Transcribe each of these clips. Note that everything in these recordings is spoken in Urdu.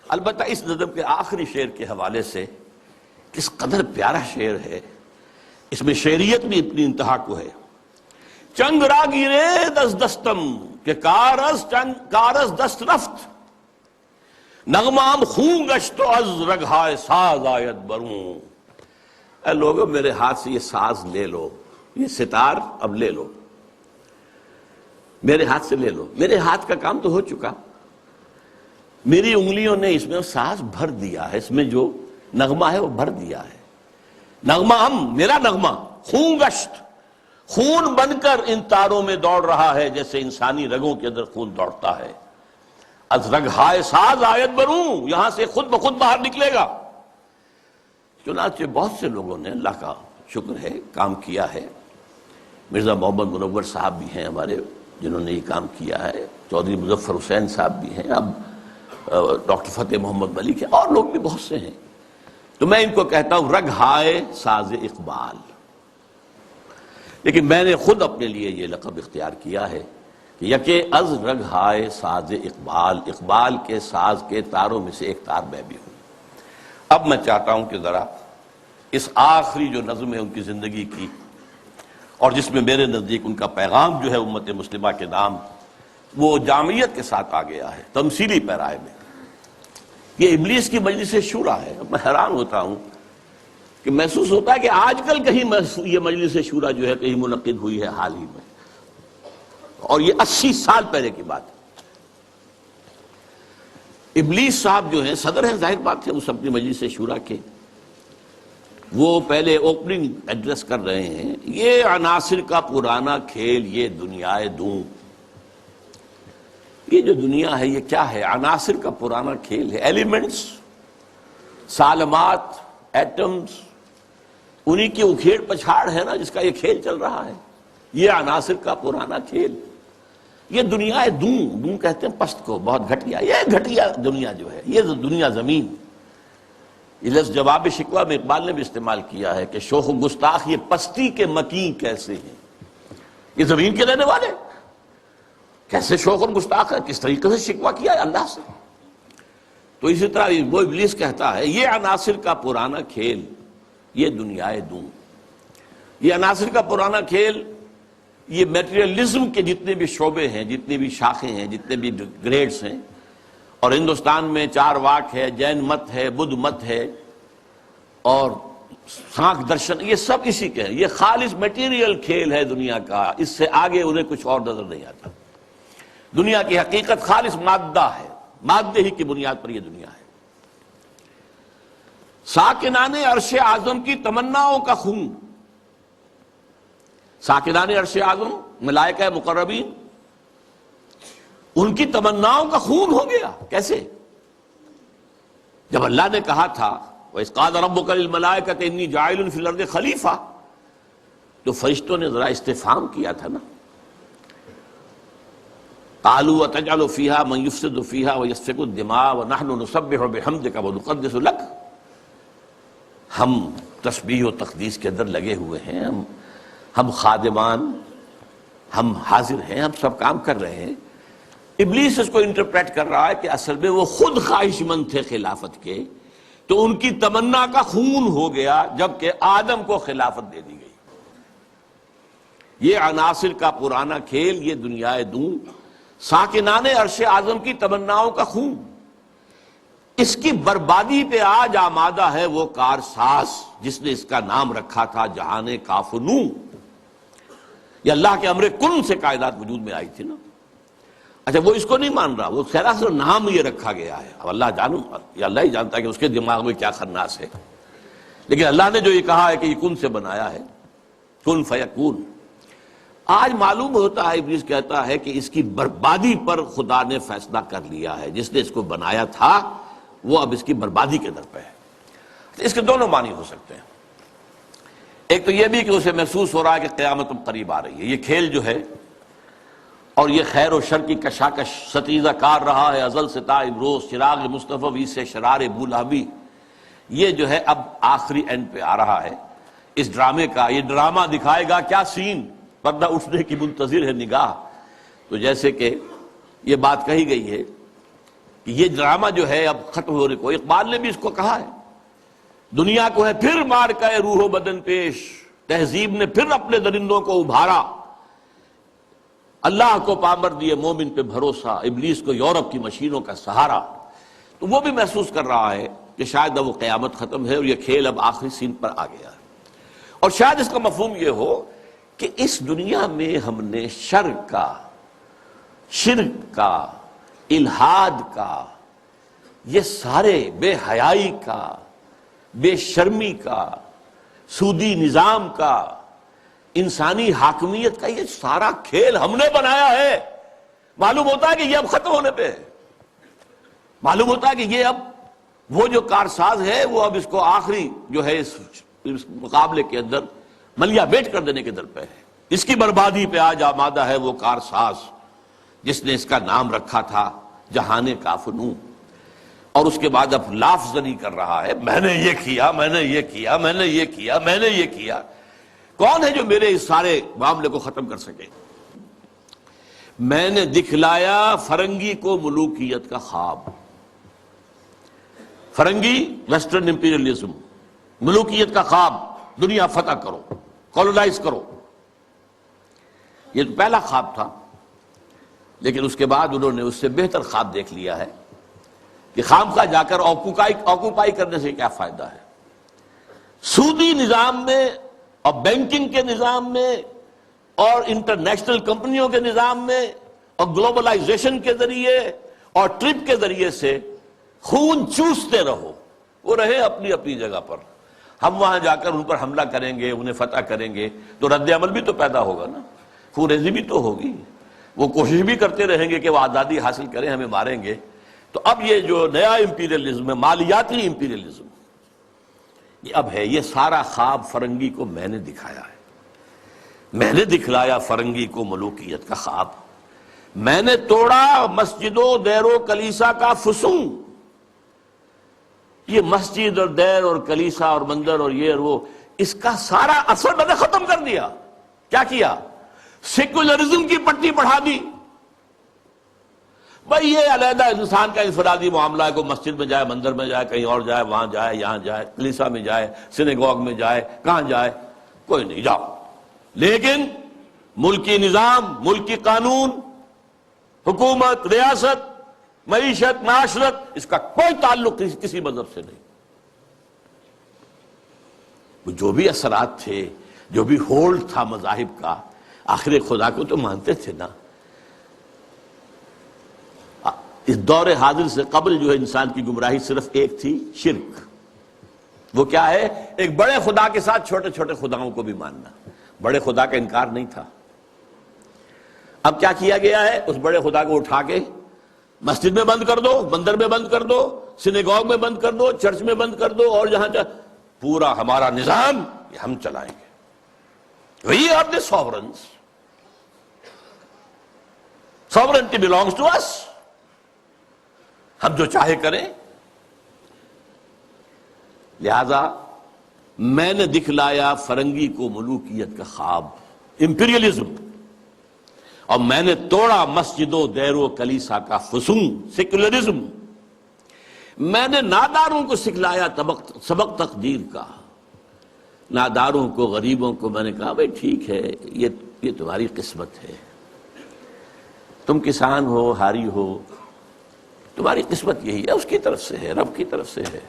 البتہ اس نظم کے آخری شعر کے حوالے سے کس قدر پیارا شعر ہے، اس میں شعریت بھی اتنی انتہا کو ہے۔ چنگ را گیرے دست دستم کہ کارز دست رفت، نغمام خون گشت و از رگہائے ساز آیت بروں۔ اے لوگوں میرے ہاتھ سے یہ ساز لے لو، یہ ستار اب لے لو، میرے ہاتھ سے لے لو، میرے ہاتھ کا کام تو ہو چکا، میری انگلیوں نے اس میں ساز بھر دیا ہے، اس میں جو نغمہ ہے وہ بھر دیا ہے۔ نغمہ میرا نغمہ خون گشت، خون بن کر ان تاروں میں دوڑ رہا ہے جیسے انسانی رگوں کے اندر خون دوڑتا ہے۔ از رگہائے ساز آیت بروں، یہاں سے خود بخود باہر نکلے گا۔ چنانچہ بہت سے لوگوں نے، اللہ کا شکر ہے، کام کیا ہے۔ مرزا محمد منور صاحب بھی ہیں ہمارے جنہوں نے یہ کام کیا ہے، چودھری مظفر حسین صاحب بھی ہیں، اب ڈاکٹر فتح محمد ملک ہیں، اور لوگ بھی بہت سے ہیں۔ تو میں ان کو کہتا ہوں رگہائے ساز اقبال، لیکن میں نے خود اپنے لیے یہ لقب اختیار کیا ہے کہ یکے از رگہائے ساز اقبال، اقبال کے ساز کے تاروں میں سے ایک تار میں بھی ہوں۔ اب میں چاہتا ہوں کہ ذرا اس آخری جو نظم ہے ان کی زندگی کی، اور جس میں میرے نزدیک ان کا پیغام جو ہے امت مسلمہ کے نام، وہ جامعیت کے ساتھ آ گیا ہے، تمثیلی پیرائے میں۔ یہ ابلیس کی مجلس شورا ہے۔ میں حیران ہوتا ہوں کہ محسوس ہوتا ہے کہ آج کل کہیں یہ مجلس شورا جو ہے کہیں منعقد ہوئی ہے حال ہی میں، اور یہ 80 سال پہلے کی بات ہے۔ ابلیس صاحب جو ہیں صدر ہیں، ظاہر بات ہے اس اپنی مجلس شورا کے، وہ پہلے اوپننگ ایڈریس کر رہے ہیں، یہ عناصر کا پرانا کھیل یہ دنیائے دوں۔ یہ جو دنیا ہے یہ کیا ہے؟ عناصر کا پرانا کھیل ہے، ایلیمنٹس، سالمات، ایٹمز، انہی کی اکھیڑ پچھاڑ ہے نا جس کا یہ کھیل چل رہا ہے۔ یہ عناصر کا پرانا کھیل، یہ دنیا دوں کہتے ہیں پست کو، بہت گھٹیا، یہ گھٹیا دنیا جو ہے، یہ دنیا زمین۔ یہ لفظ جواب شکوہ میں اقبال نے بھی استعمال کیا ہے کہ شوخ و گستاخ یہ پستی کے مکین کیسے ہیں، یہ زمین کے رہنے والے کیسے شوخ اور گستاخ ہے، کس طریقے سے شکوہ کیا ہے اللہ سے۔ تو اسی طرح وہ ابلیس کہتا ہے یہ عناصر کا پرانا کھیل یہ دنیائے دوں۔ یہ عناصر کا پرانا کھیل، یہ میٹریلزم کے جتنے بھی شعبے ہیں، جتنے بھی شاخیں ہیں، جتنے بھی گریڈز ہیں، اور ہندوستان میں چار واک ہے، جین مت ہے، بدھ مت ہے، اور سانکھ درشن، یہ سب اسی کے ہیں۔ یہ خالص میٹیریل کھیل ہے دنیا کا، اس سے آگے انہیں کچھ اور نظر نہیں آتا۔ دنیا کی حقیقت خالص مادہ ہے، مادے ہی کی بنیاد پر یہ دنیا ہے۔ ساکنان عرش اعظم کی تمناؤں کا خون، ساکنان عرش اعظم ملائکہ مقربین، ان کی تمناؤں کا خون ہو گیا۔ کیسے؟ جب اللہ نے کہا تھا وَإِذْ قَالَ رَبُّكَ لِلْمَلَائِكَةِ إِنِّي جَاعِلٌ فِي الْأَرْضِ خَلِيفَةً، تو فرشتوں نے ذرا استفہام کیا تھا نا، قَالُوا وَتَجْعَلُ فِيهَا مَن يُفْسِدُ فِيهَا وَيَسْفِكُ الدِّمَاءَ وَنَحْنُ نُسَبِّحُ بِحَمْدِكَ وَنُقَدِّسُ لَكَ۔ ہم تسبیح و تقدیس کے اندر لگے ہوئے ہیں، ہم خادمان، ہم حاضر ہیں، ہم سب کام کر رہے ہیں۔ ابلیس اس کو انٹرپریٹ کر رہا ہے کہ اصل میں وہ خود خواہش مند تھے خلافت کے، تو ان کی تمنا کا خون ہو گیا جبکہ آدم کو خلافت دے دی گئی۔ یہ عناصر کا پرانا کھیل یہ دنیائے دوں، ساکنان عرش اعظم کی تمناؤں کا خون، اس کی بربادی پہ آج آمادہ ہے وہ کارساز جس نے اس کا نام رکھا تھا جہان کاف و نون۔ یہ اللہ کے امر کن سے کائنات وجود میں آئی تھی نا۔ اچھا وہ اس کو نہیں مان رہا، وہ خیر نام یہ رکھا گیا ہے، اب اللہ جانوں، یہ اللہ ہی جانتا ہے کہ اس کے دماغ میں کیا خناس ہے، لیکن اللہ نے جو یہ کہا ہے کہ یہ کن سے بنایا ہے، کن فیکون۔ آج معلوم ہوتا ہے ابلیس کہتا ہے کہ اس کی بربادی پر خدا نے فیصلہ کر لیا ہے، جس نے اس کو بنایا تھا وہ اب اس کی بربادی کے در پہ ہے۔ اس کے دونوں معنی ہو سکتے ہیں، ایک تو یہ بھی کہ اسے محسوس ہو رہا ہے کہ قیامت قریب آ رہی ہے، یہ کھیل جو ہے اور یہ خیر و شر کی کشاکش ستیزہ کار رہا ہے ازل سے تا امروز، چراغ مصطفی سے شرار بولہبی، یہ جو ہے اب آخری اینڈ پہ آ رہا ہے اس ڈرامے کا۔ یہ ڈرامہ دکھائے گا کیا سین، پردہ اٹھنے کی منتظر ہے نگاہ۔ تو جیسے کہ یہ بات کہی گئی ہے کہ یہ ڈرامہ جو ہے اب ختم ہونے کو، اقبال نے بھی اس کو کہا ہے، دنیا کو ہے پھر مار کا روح و بدن پیش، تہذیب نے پھر اپنے درندوں کو ابھارا، اللہ کو پامر دیے مومن پہ بھروسہ، ابلیس کو یورپ کی مشینوں کا سہارا۔ تو وہ بھی محسوس کر رہا ہے کہ شاید اب وہ قیامت ختم ہے اور یہ کھیل اب آخری سین پر آ گیا ہے، اور شاید اس کا مفہوم یہ ہو کہ اس دنیا میں ہم نے شرک کا، الحاد کا، یہ سارے بے حیائی کا، بے شرمی کا، سودی نظام کا، انسانی حاکمیت کا یہ سارا کھیل ہم نے بنایا ہے۔ معلوم ہوتا ہے کہ یہ اب ختم ہونے پہ ہے، معلوم ہوتا ہے کہ یہ اب وہ جو کارساز ہے وہ اب اس کو آخری جو ہے اس مقابلے کے اندر ملیا بیٹ کر دینے کے در پہ ہے۔ اس کی بربادی پہ آج آمادہ ہے وہ کارساز جس نے اس کا نام رکھا تھا جہان کافنوں، اور اس کے بعد اب لاف زنی کر رہا ہے، میں نے یہ کیا، میں نے یہ کیا، میں نے یہ کیا، میں نے یہ کیا۔ کون ہے جو میرے اس سارے معاملے کو ختم کر سکے؟ میں نے دکھلایا فرنگی کو ملوکیت کا خواب۔ فرنگی ویسٹرن امپیریلزم، ملوکیت کا خواب، دنیا فتح کرو، کولونائز کرو، یہ تو پہلا خواب تھا، لیکن اس کے بعد انہوں نے اس سے بہتر خواب دیکھ لیا ہے کہ خامخواہ جا کر آکوپائی کرنے سے کیا فائدہ ہے۔ سودی نظام میں اور بینکنگ کے نظام میں اور انٹرنیشنل کمپنیوں کے نظام میں اور گلوبلائزیشن کے ذریعے اور ٹرپ کے ذریعے سے خون چوستے رہو، وہ رہے اپنی اپنی جگہ پر، ہم وہاں جا کر ان پر حملہ کریں گے، انہیں فتح کریں گے تو رد عمل بھی تو پیدا ہوگا نا، خون ریزی بھی تو ہوگی، وہ کوشش بھی کرتے رہیں گے کہ وہ آزادی حاصل کریں، ہمیں ماریں گے۔ تو اب یہ جو نیا امپیریلزم ہے، مالیاتی امپیریلزم، یہ اب ہے، یہ سارا خواب فرنگی کو میں نے دکھایا ہے، میں نے دکھلایا فرنگی کو ملوکیت کا خواب، میں نے توڑا مسجد و دیر و کلیسا کا فسوں۔ یہ مسجد اور دیر اور کلیسا اور مندر اور یہ اور وہ، اس کا سارا اثر میں نے ختم کر دیا۔ کیا کیا؟ سیکولرزم کی پٹی بڑھا دی۔ بھائی یہ علیحدہ انسان کا انفرادی معاملہ ہے، کوئی مسجد میں جائے، مندر میں جائے، کہیں اور جائے، وہاں جائے، یہاں جائے، کلیسا میں جائے، سینیگوگ میں جائے، کہاں جائے، کوئی نہیں، جاؤ، لیکن ملکی نظام، ملکی قانون، حکومت، ریاست، معیشت، معاشرت، اس کا کوئی تعلق کسی مذہب سے نہیں۔ جو بھی اثرات تھے، جو بھی ہولڈ تھا مذاہب کا، آخر خدا کو تو مانتے تھے نا۔ اس دور حاضر سے قبل جو ہے انسان کی گمراہی صرف ایک تھی، شرک۔ وہ کیا ہے؟ ایک بڑے خدا کے ساتھ چھوٹے چھوٹے خداؤں کو بھی ماننا، بڑے خدا کا انکار نہیں تھا۔ اب کیا کیا گیا ہے؟ اس بڑے خدا کو اٹھا کے مسجد میں بند کر دو، مندر میں بند کر دو، سینیگوگ میں بند کر دو، چرچ میں بند کر دو، اور جہاں پورا ہمارا نظام یہ ہم چلائیں گے۔ We are the sovereigns, sovereignty belongs to us، ہم جو چاہے کریں۔ لہذا میں نے دکھلایا فرنگی کو ملوکیت کا خواب، امپیریلزم، اور میں نے توڑا مسجد و دیر و کلیسا کا فسوں، سیکولرزم۔ میں نے ناداروں کو سکھلایا سبق تقدیر کا، ناداروں کو، غریبوں کو میں نے کہا بھائی ٹھیک ہے، یہ تمہاری قسمت ہے، تم کسان ہو، ہاری ہو، تمہاری قسمت یہی ہے، اس کی طرف سے ہے، رب کی طرف سے ہے۔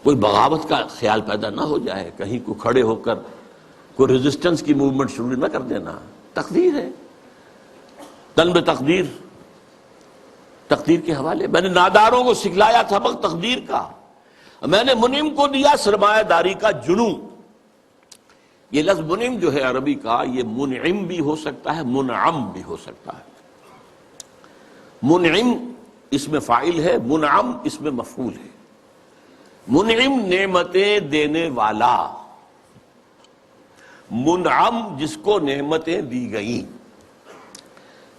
کوئی بغاوت کا خیال پیدا نہ ہو جائے، کہیں کو کھڑے ہو کر کوئی ریزسٹنس کی موومنٹ شروع نہ کر دینا، تقدیر ہے، طلب تقدیر، تقدیر کے حوالے۔ میں نے ناداروں کو سکھلایا سبق تقدیر کا، میں نے منعم کو دیا سرمایہ داری کا جنوں۔ یہ لفظ منعم جو ہے عربی کا، یہ منعم بھی ہو سکتا ہے، منعم بھی ہو سکتا ہے۔ منعم اس میں فاعل ہے، منعم اس میں مفعول ہے۔ منعم نعمتیں دینے والا، منعم جس کو نعمتیں دی گئیں۔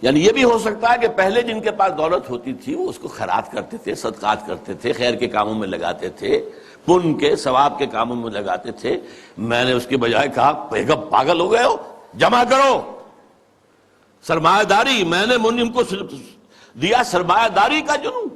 یعنی یہ بھی ہو سکتا ہے کہ پہلے جن کے پاس دولت ہوتی تھی وہ اس کو خیرات کرتے تھے، صدقات کرتے تھے، خیر کے کاموں میں لگاتے تھے، پن کے ثواب کے کاموں میں لگاتے تھے۔ میں نے اس کے بجائے کہا بیگم پاگل ہو گئے ہو، جمع کرو سرمایہ داری۔ میں نے منعم کو دیا سرمایہ داری کا جنون،